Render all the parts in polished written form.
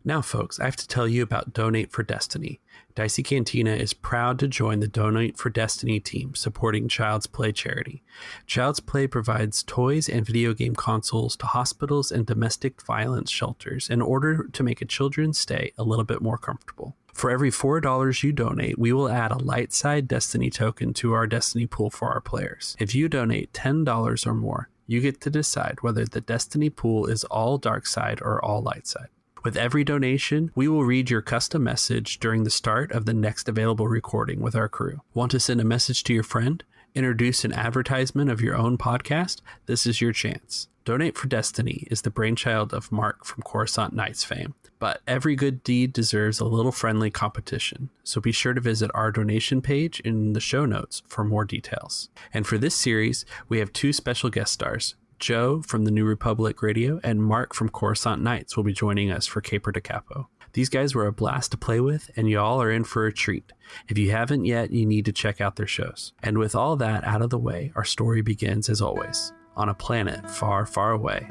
Now, folks, I have to tell you about Donate for Destiny. Dicey Cantina is proud to join the Donate for Destiny team supporting Child's Play charity. Child's Play provides toys and video game consoles to hospitals and domestic violence shelters in order to make a children's stay a little bit more comfortable. For every $4 you donate, we will add a light side Destiny token to our Destiny pool for our players. If you donate $10 or more, you get to decide whether the Destiny pool is all dark side or all light side. With every donation, we will read your custom message during the start of the next available recording with our crew. Want to send a message to your friend? Introduce an advertisement of your own podcast? This is your chance. Donate for Destiny is the brainchild of Mark from Coruscant Knights fame, but every good deed deserves a little friendly competition, so be sure to visit our donation page in the show notes for more details. And for this series, we have two special guest stars. Joe from the New Republic Radio and Mark from Coruscant Knights will be joining us for Capo to Capo. These guys were a blast to play with, and y'all are in for a treat. If you haven't yet, you need to check out their shows. And with all that out of the way, our story begins as always, on a planet far, far away,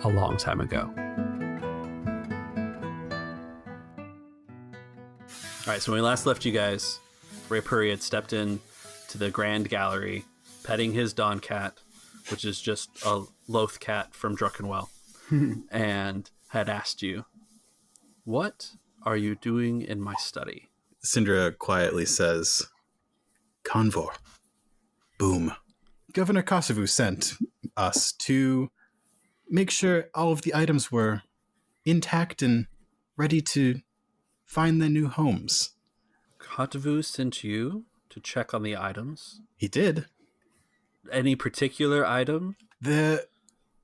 a long time ago. All right, so when we last left you guys, Ray Puri had stepped in to the Grand Gallery, petting his Dawn Cat, which is just a loath cat from Druckenwell, and had asked you, "What are you doing in my study?" Sindra quietly says, "Convor. Boom. Governor Kosovu sent us to make sure all of the items were intact and ready to find their new homes." Kosovu sent you to check on the items? He did. Any particular item?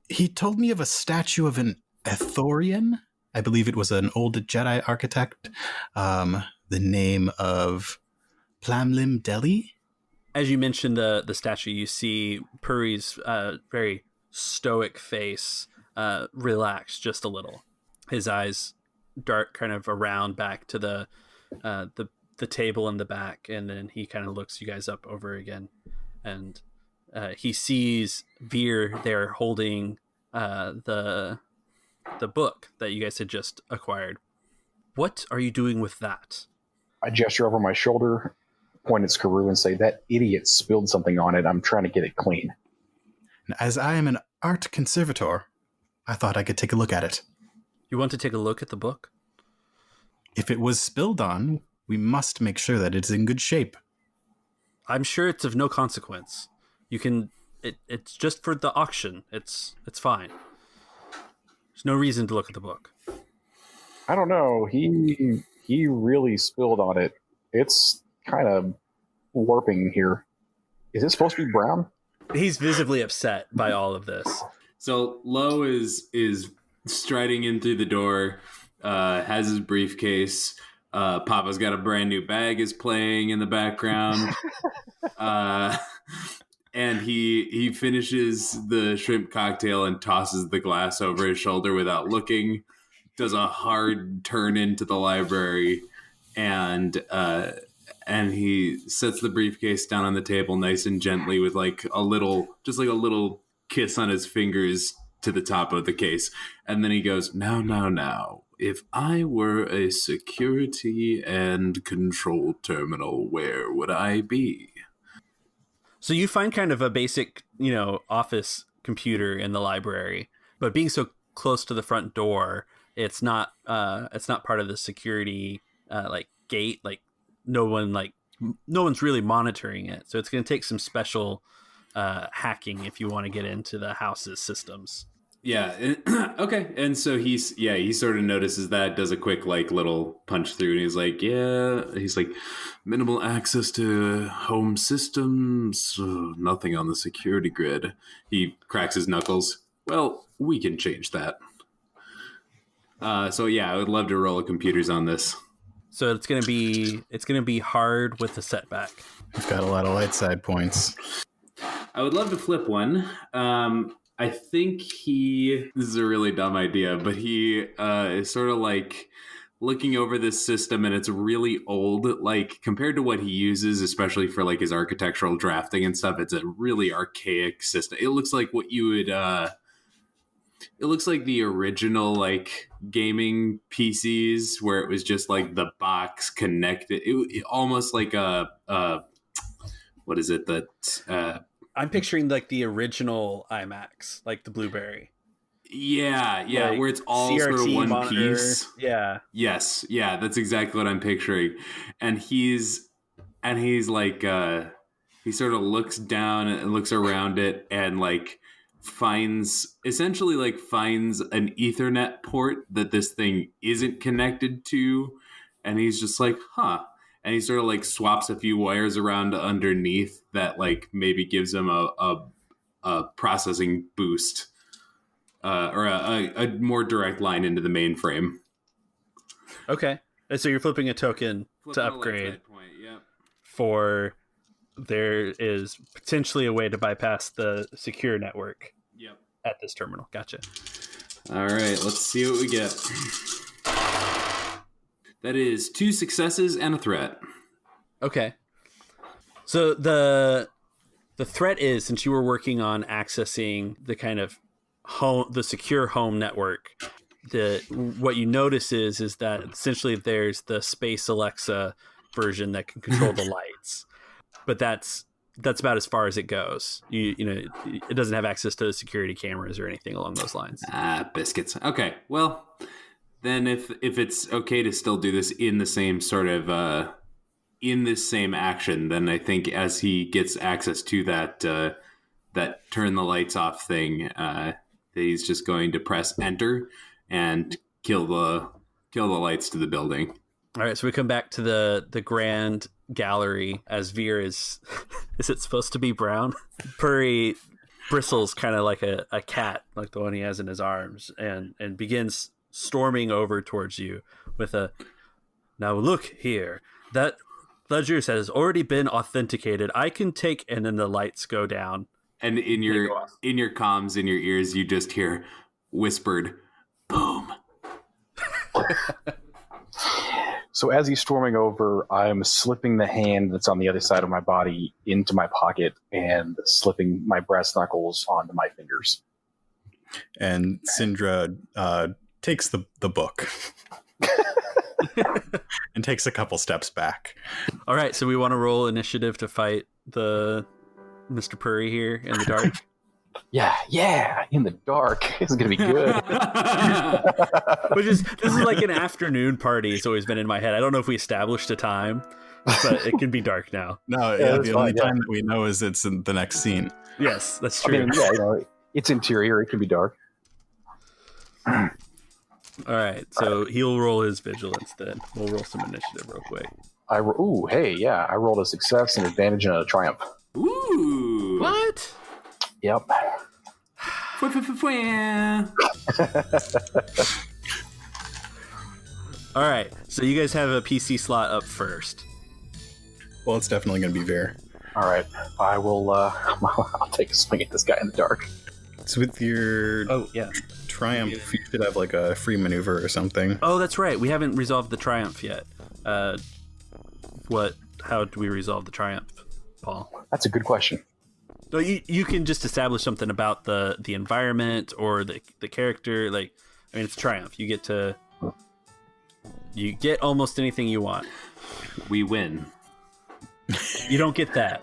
He told me of a statue of an Ethorian. I believe it was an old Jedi architect. The name of Plamlim Deli. As you mentioned the statue, you see Puri's very stoic face relax just a little. His eyes dart kind of around back to the table in the back, and then he kind of looks you guys up over again, and he sees Veer there holding the book that you guys had just acquired. What are you doing with that? I gesture over my shoulder, point at Skaru, and say, "That idiot spilled something on it. I'm trying to get it clean." As I am an art conservator, I thought I could take a look at it. You want to take a look at the book? If it was spilled on, we must make sure that it's in good shape. I'm sure it's of no consequence. You can. It's just for the auction. It's fine. There's no reason to look at the book. I don't know. He really spilled on it. It's kind of warping here. Is it supposed to be brown? He's visibly upset by all of this. So Lo is striding in through the door, has his briefcase. Papa's got a brand new bag is playing in the background. And he finishes the shrimp cocktail and tosses the glass over his shoulder without looking, does a hard turn into the library, and he sets the briefcase down on the table nice and gently with like a little kiss on his fingers to the top of the case. And then he goes, now, if I were a security and control terminal, where would I be? So you find kind of a basic, office computer in the library, but being so close to the front door, it's not part of the security gate. No one's really monitoring it. So it's going to take some special hacking if you want to get into the house's systems. Yeah. Okay. And so he sort of notices that, does a quick little punch through, and he's like, minimal access to home systems, nothing on the security grid. He cracks his knuckles. Well, we can change that. So yeah, I would love to roll a computers on this. So it's gonna be hard with the setback. We've got a lot of light side points. I would love to flip one. I think this is a really dumb idea, but he is sort of like looking over this system, and it's really old, compared to what he uses, especially for his architectural drafting and stuff. It's a really archaic system. It looks like what you would it looks like the original like gaming PCs where it was just like the box connected. It almost like a what is it that I'm picturing like the original IMAX, like the Blueberry. Yeah, Like where it's all CRT sort of one monitor. piece. Yeah. Yes, yeah, that's exactly what I'm picturing. And he's like he sort of looks down and looks around it and like finds an Ethernet port that this thing isn't connected to, and he's just like, huh. And he sort of like swaps a few wires around underneath that like maybe gives him a processing boost. Or a more direct line into the mainframe. Okay. And so you're flipping a token to upgrade point, yep. for there is potentially a way to bypass the secure network at this terminal. Gotcha. All right, let's see what we get. That is 2 successes and a threat. Okay. So the threat is, since you were working on accessing the kind of the secure home network, what you notice is that essentially there's the Space Alexa version that can control the lights, but that's about as far as it goes. You know, it doesn't have access to security cameras or anything along those lines. Biscuits. Okay, well then if it's okay to still do this in the same sort of in this same action, then I think as he gets access to that turn the lights off thing, he's just going to press enter and kill the lights to the building. All right, so we come back to the grand gallery as Veer is it supposed to be brown? Purry bristles kind of like a cat, like the one he has in his arms, and begins storming over towards you with a, now look here, that ledger has already been authenticated. I can take, and then the lights go down. And in your comms, in your ears, you just hear whispered, boom. So as he's storming over, I'm slipping the hand that's on the other side of my body into my pocket and slipping my brass knuckles onto my fingers. And Sindra takes the book and takes a couple steps back. All right, so we want to roll initiative to fight the Mr. Purry here in the dark. Yeah, in the dark. It's gonna be good. This is like an afternoon party. It's always been in my head. I don't know if we established a time, but it can be dark now. No, the only time that we know is it's in the next scene. Yes, that's true. I mean, it's interior. It can be dark. All right, so he'll roll his vigilance then. We'll roll some initiative real quick. I rolled a success, an advantage, and a triumph. Ooh. What? Yep. All right, so you guys have a PC slot up first. Well, it's definitely going to be Veer. All right, I will. I'll take a swing at this guy in the dark. So with your triumph, you should have like a free maneuver or something. Oh, that's right. We haven't resolved the triumph yet. How do we resolve the triumph, Paul? That's a good question. So you can just establish something about the environment or the character. Like, I mean, it's triumph. You get almost anything you want. We win. You don't get that.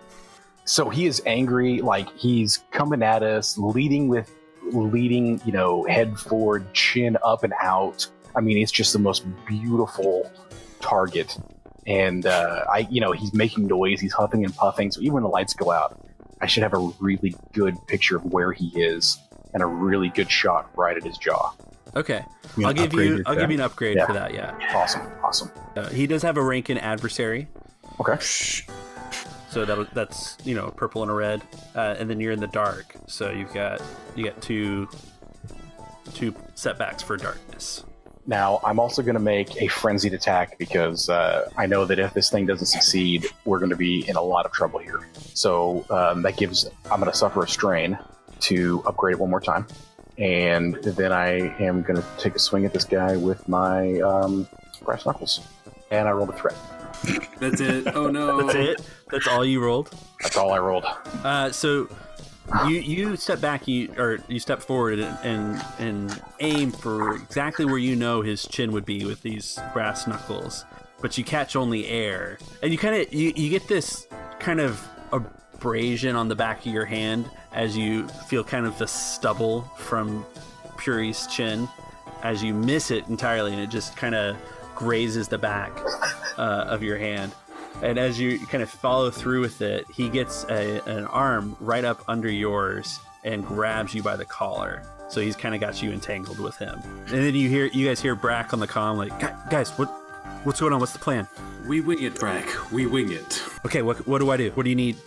So he is angry, like he's coming at us, leading, head forward, chin up and out. I mean, it's just the most beautiful target. And he's making noise, he's huffing and puffing. So even when the lights go out, I should have a really good picture of where he is and a really good shot right at his jaw. Okay, I'll give you an upgrade for that. Yeah, awesome. He does have a rank in adversary. Okay. So that's purple and a red, and then you're in the dark. So you got two setbacks for darkness. Now I'm also going to make a frenzied attack because I know that if this thing doesn't succeed, we're going to be in a lot of trouble here. So I'm going to suffer a strain to upgrade it one more time, and then I am going to take a swing at this guy with my brass knuckles, and I rolled a threat. That's it. Oh no. That's it? That's all you rolled? That's all I rolled. So You step back, you step forward and aim for exactly where you know his chin would be with these brass knuckles, but you catch only air, and you get this kind of abrasion on the back of your hand as you feel kind of the stubble from Puri's chin as you miss it entirely, and it just kind of grazes the back of your hand. And as you kind of follow through with it, he gets an arm right up under yours and grabs you by the collar. So he's kind of got you entangled with him. And then you guys hear Brac on the comm like, guys, what's going on? What's the plan? We wing it, Brac. We wing it. Okay, what do I do? What do you need?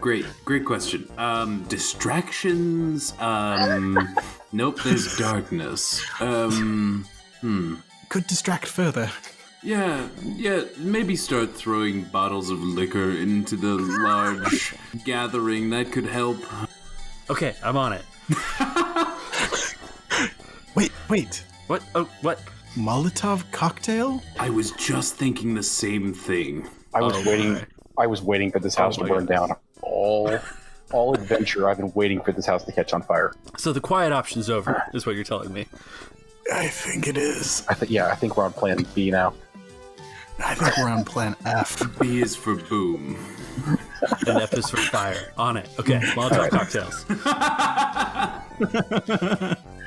Great question. Distractions. Nope. There's darkness. Could distract further. Yeah, maybe start throwing bottles of liquor into the large gathering. That could help. Okay, I'm on it. Wait. What? Oh, what? Molotov cocktail? I was just thinking the same thing. I was waiting for this house to burn down. All adventure, I've been waiting for this house to catch on fire. So the quiet option's over, is what you're telling me. I think it is. I think we're on plan B now. I think we're on plan F. B is for boom. And F is for fire. On it. Okay, Molotov cocktails.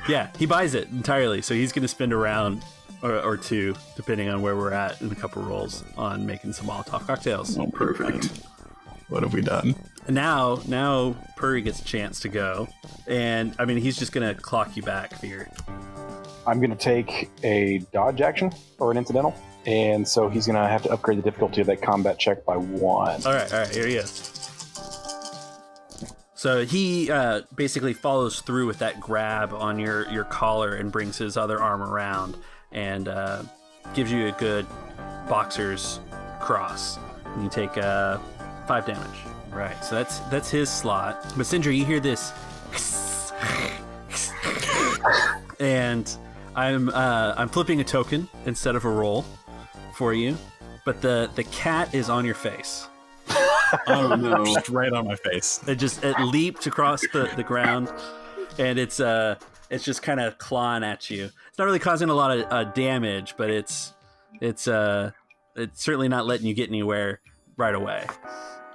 Yeah, he buys it entirely, so he's going to spend a round or two, depending on where we're at in a couple rolls, on making some Molotov cocktails. Oh, perfect. What have we done? Now Puri gets a chance to go, and I mean he's just going to clock you back, Veer. I'm going to take a dodge action or an incidental, and so he's going to have to upgrade the difficulty of that combat check by 1. All right, here he is. So he basically follows through with that grab on your collar and brings his other arm around and gives you a good boxer's cross. And you take 5 damage. Right, so that's his slot. But Sindra, you hear this, and I'm flipping a token instead of a roll for you, but the cat is on your face. Oh no! Just right on my face. It leaped across the ground, and it's just kind of clawing at you. It's not really causing a lot of damage, but it's certainly not letting you get anywhere right away.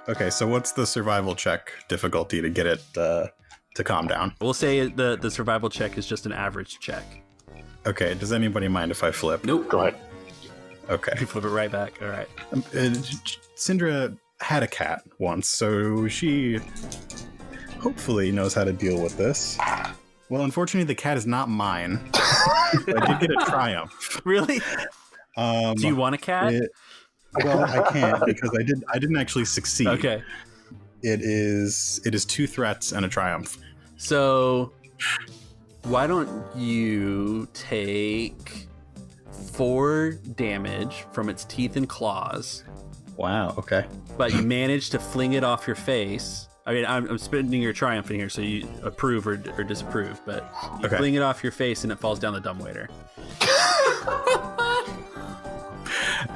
Okay, so what's the survival check difficulty to get it to calm down? We'll say the survival check is just an average check. Okay, does anybody mind if I flip? Nope. Go ahead. Okay. You flip it right back. All right. Sindra had a cat once, so she hopefully knows how to deal with this. Well, unfortunately, the cat is not mine. But I did get a triumph. Really? Do you want a cat? Well, I can't because I didn't actually succeed. Okay. It is 2 threats and a triumph. So why don't you take 4 damage from its teeth and claws? Wow, okay. But you managed to fling it off your face. I mean, I'm spending your triumph in here, so you approve or disapprove, but you fling it off your face and it falls down the dumbwaiter.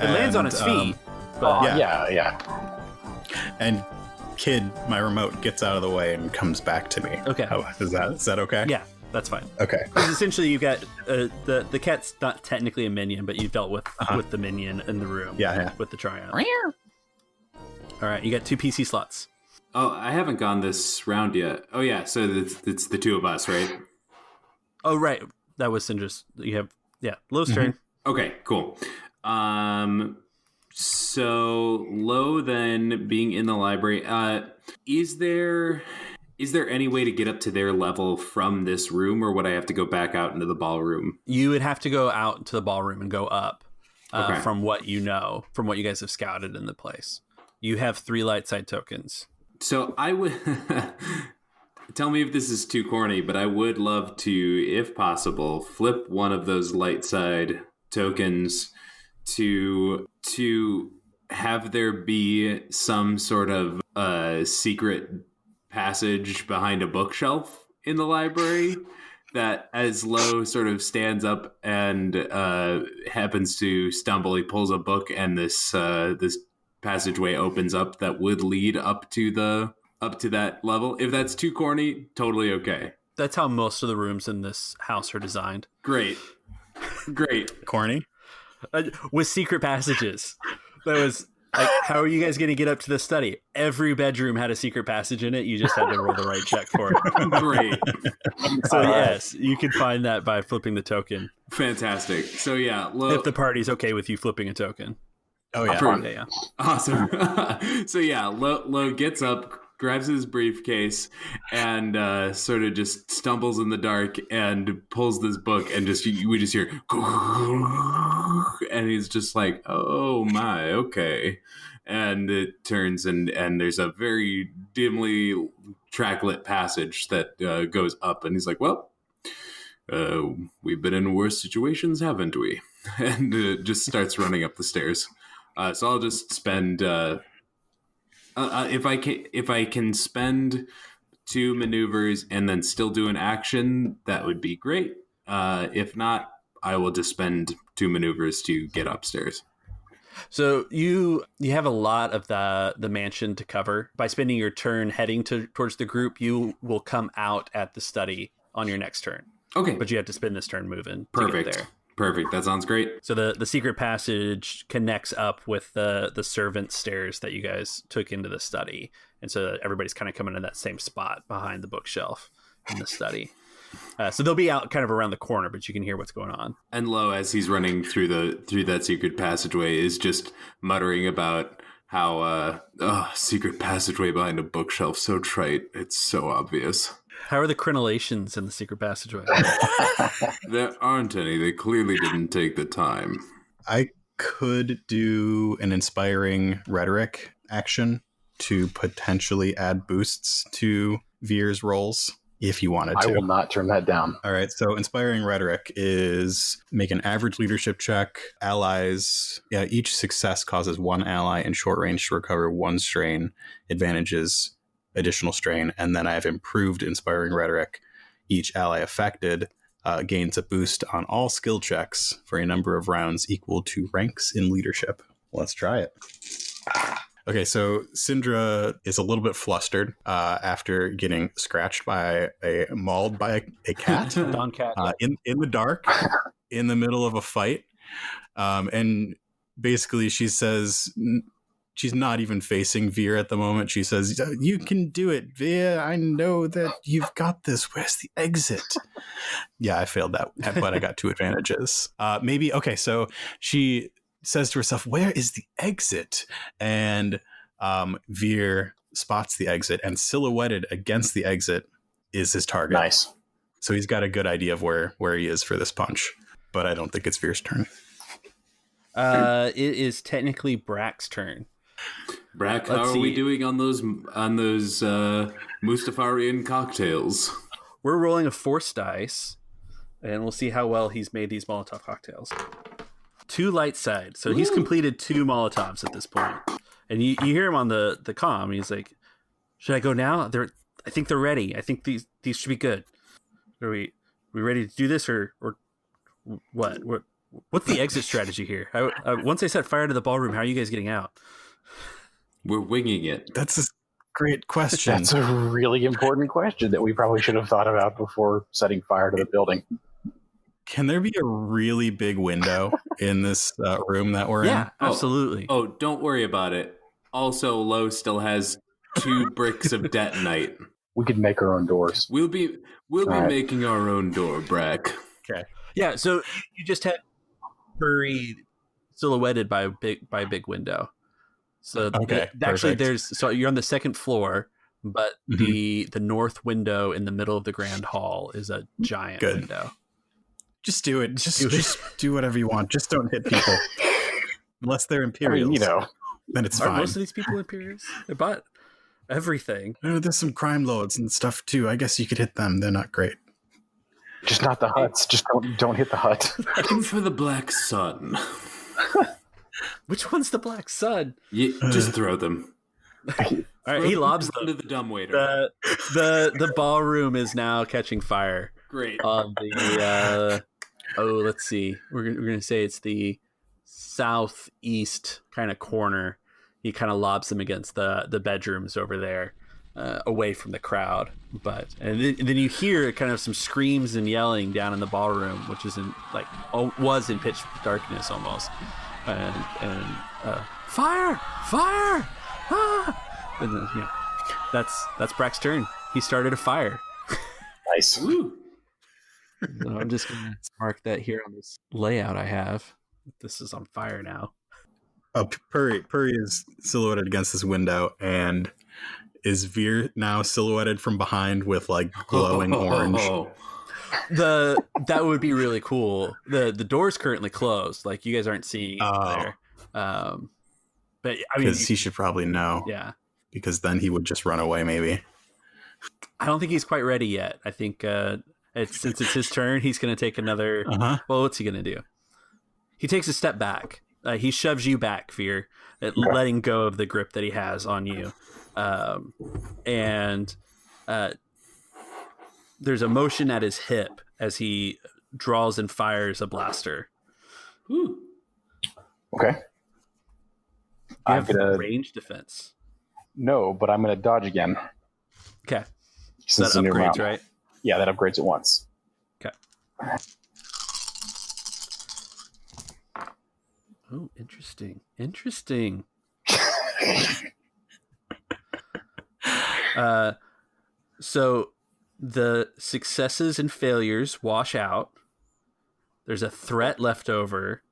It lands on its feet. But Yeah. And Kid, my remote, gets out of the way and comes back to me. Okay. Oh, is that okay? Yeah, that's fine. Okay. Because essentially you've got the cat's not technically a minion, but you've dealt with the minion in the room. Yeah. With the triumph. All right, you got 2 PC slots. Oh, I haven't gone this round yet. Oh yeah, so it's the 2 of us, right? Oh right, that was Sindra's. You have Lo's turn. Okay, cool. So Lo then being in the library, is there any way to get up to their level from this room, or would I have to go back out into the ballroom? You would have to go out to the ballroom and go up from what you know, from what you guys have scouted in the place. You have 3 light side tokens. So I would tell me if this is too corny, but I would love to, if possible, flip one of those light side tokens to have there be some sort of secret passage behind a bookshelf in the library that, as Lo sort of stands up and happens to stumble, he pulls a book and this passageway opens up that would lead up to the up to that level. If that's too corny, totally okay. That's how most of the rooms in this house are designed. Great. Corny? With secret passages. That was like, how are you guys going to get up to the study? Every bedroom had a secret passage in it. You just had to roll the right check for it. Great. So yes, you can find that by flipping the token. Fantastic. So yeah, if the party's okay with you flipping a token. Oh yeah. Yeah. Awesome. So yeah, Lo gets up, grabs his briefcase, and sort of just stumbles in the dark and pulls this book, and we just hear, and he's just like, oh my, okay. And it turns and there's a very dimly tracklit passage that goes up, and he's like, well, we've been in worse situations, haven't we? And just starts running up the stairs. So I'll just spend if I can spend 2 maneuvers and then still do an action, that would be great. If not, I will just spend 2 maneuvers to get upstairs. So you have a lot of the mansion to cover. By spending your turn heading towards the group, you will come out at the study on your next turn. Okay, but you have to spend this turn moving. Perfect. To get there. Perfect. That sounds great. So the secret passage connects up with the servant stairs that you guys took into the study. And so everybody's kind of coming in that same spot behind the bookshelf in the study. So they'll be out kind of around the corner, but you can hear what's going on. And Lo, as he's running through that secret passageway, is just muttering about how secret passageway behind a bookshelf, so trite. It's so obvious. How are the crenellations in the secret passageway? There aren't any. They clearly didn't take the time. I could do an inspiring rhetoric action to potentially add boosts to Veer's rolls if you wanted to. I will not turn that down. All right. So inspiring rhetoric is make an average leadership check. Allies, each success causes 1 ally in short range to recover 1 strain. Advantages, additional strain. And then I have improved inspiring rhetoric. Each ally affected gains a boost on all skill checks for a number of rounds equal to ranks in leadership. Let's try it. Okay, Sindra is a little bit flustered after getting mauled by a cat. Don cat. In the dark, in the middle of a fight. And basically she says, she's not even facing Veer at the moment. She says, you can do it, Veer. I know that you've got this. Where's the exit? Yeah, I failed that, but I got 2 advantages. So she says to herself, where is the exit? And Veer spots the exit, and silhouetted against the exit is his target. Nice. So he's got a good idea of where he is for this punch, but I don't think it's Veer's turn. It is technically Brac's turn. Brac, how are we doing on those Mustafarian cocktails? We're rolling a force dice, and we'll see how well he's made these Molotov cocktails. 2 light side. So he's completed 2 Molotovs at this point. And you hear him on the comm. He's like, should I go now? I think they're ready. I think these should be good. Are we ready to do this or what? What's the exit strategy here? Once I set fire to the ballroom, how are you guys getting out? We're winging it. That's a great question. That's a really important question that we probably should have thought about before setting fire to the building. Can there be a really big window in this room that we're in? Yeah, absolutely. Oh, don't worry about it. Also, Lo still has 2 bricks of detonite. We could make our own doors. We'll be making our own door, Brac. Okay. Yeah, so you just had Furry silhouetted by a big window. So actually so you're on the 2nd floor, but the north window in the middle of the grand hall is a giant window. Just do it. Just do whatever you want. Just don't hit people. Unless they're Imperials. Then it's fine. Are most of these people Imperials? They bought everything. There's some crime lords and stuff too. I guess you could hit them. They're not great. Just not the huts. Just don't hit the hut. Aim for the Black Sun. Which one's the Black Sun? Just throw them. All right, he lobs them to the dumbwaiter. The ballroom is now catching fire. Great. On the let's see. We're gonna say it's the southeast kind of corner. He kind of lobs them against the bedrooms over there. away from the crowd. And then you hear kind of some screams and yelling down in the ballroom, which is was in pitch darkness almost. And fire! Ah! And then, that's Brac's turn. He started a fire. Nice. So I'm just going to mark that here on this layout I have. This is on fire now. Puri is silhouetted against this window, and is Veer now silhouetted from behind with like glowing orange? That would be really cool. The door's currently closed. Like, you guys aren't seeing it there. But I mean, because he should probably know. Yeah. Because then he would just run away, maybe. I don't think he's quite ready yet. I think since it's his turn, he's going to take another. Well, what's he going to do? He takes a step back. He shoves you back, Veer, letting go of the grip that he has on you. And there's a motion at his hip as he draws and fires a blaster. Ooh. Okay. You have range defense. No, but I'm going to dodge again. Okay. So that upgrades, right? Yeah, that upgrades at once. Okay. Oh, interesting. So the successes and failures wash out. There's a threat left over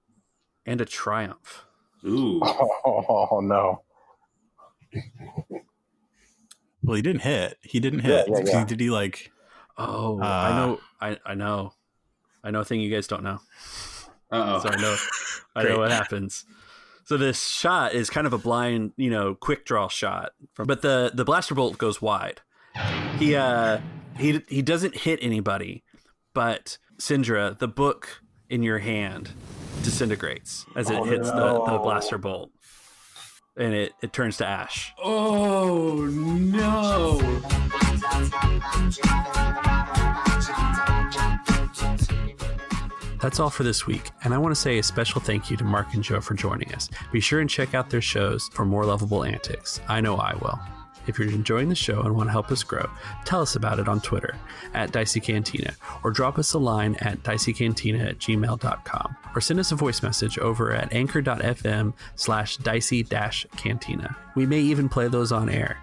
and a triumph. Ooh. Oh no. Well, he didn't hit. Yeah. Did he like... Oh, I know a thing you guys don't know. Uh-oh. So I know what happens. So this shot is kind of a blind, quick draw shot. But the blaster bolt goes wide. He doesn't hit anybody, but Sindra, the book in your hand disintegrates as it hits the blaster bolt. And it turns to ash. Oh, no. That's all for this week, and I want to say a special thank you to Mark and Joe for joining us. Be sure and check out their shows for more lovable antics. I know I will. If you're enjoying the show and want to help us grow, tell us about it on Twitter @Dicey Cantina, or drop us a line at diceycantina@gmail.com, or send us a voice message over at anchor.fm/dicey-cantina. We may even play those on air.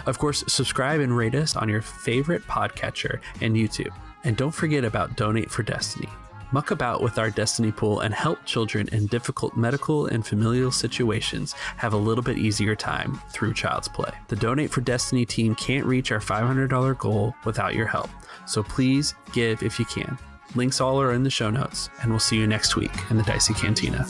Of course, subscribe and rate us on your favorite podcatcher and YouTube. And don't forget about Donate for Destiny. Muck about with our Destiny pool and help children in difficult medical and familial situations have a little bit easier time through Child's Play. The Donate for Destiny team can't reach our $500 goal without your help, so please give if you can. Links all are in the show notes, and we'll see you next week in the Dicey Cantina.